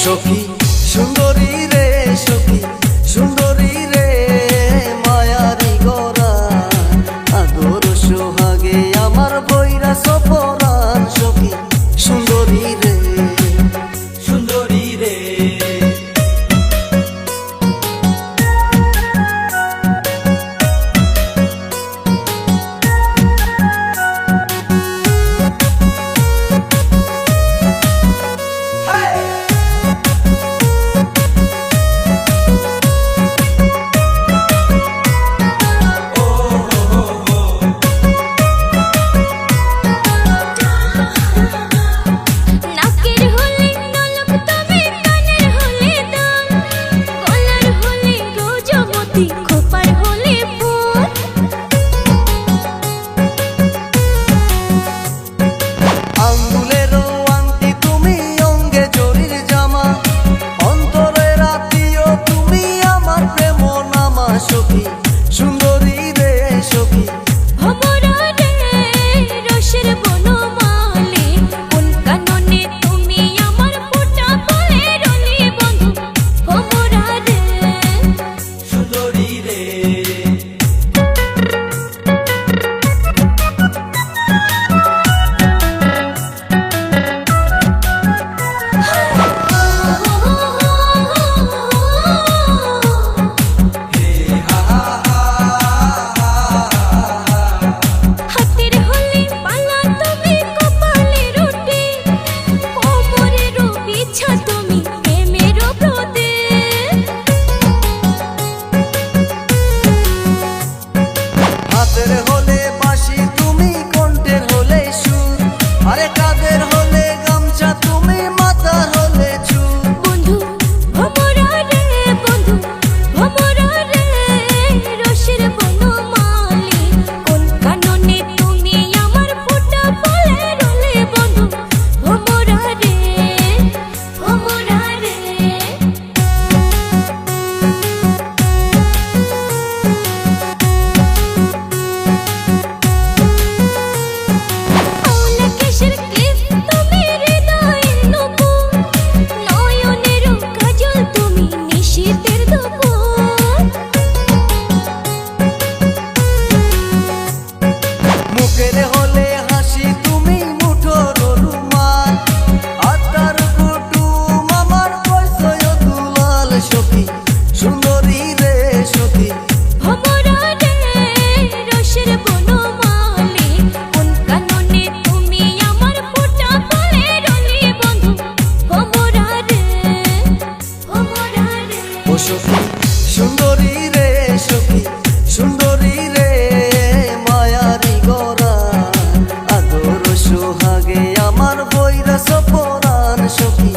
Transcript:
সখী সুন্দরী রে, সখী সুন্দরী রে, মায়ারি গোরা আদর সোহাগে আমার বৈরা সপরান। সখী সুন্দরী রে, সুন্দরী রে, সখী সুন্দরী রে, সখী ভমরা রে, রসের বনমালী, কোন কাননে তুমি আমার ফোঁটা ফলে রলি বন্ধু। ভমরা রে, সুন্দরী রে, হাতের হলে বাঁশি তুমি, কণ্ঠের হলে সুর, আরে কাঁধের হলে গামছা তুমি, মাথার হলে চুল। বন্ধু ভমরা রে, বন্ধু ভমরা রে, রসের বনমালী, কোন কাননে তুমি আমার ফোঁটা ফলে রলি বন্ধু। ভমরা রে, ভমরা রে, মুখের হলে হাসি তুমি, মুঠোর রুমাল, আত্মার কুটুম আমার পয়সয় দুলাল। সখী সুন্দরী রে, সখী ভমরা রে, রসের বনমালী, কোন কাননে তুমি আমার ফোঁটা ফলে রলি বন্ধু। ভমরা রে, ভমরা রে, ও সখী সুন্দরী রে, সখী সুন্দরী রে, মায়ারি গোরা আদর সোহাগে আমার বৈরা সপরান। সখী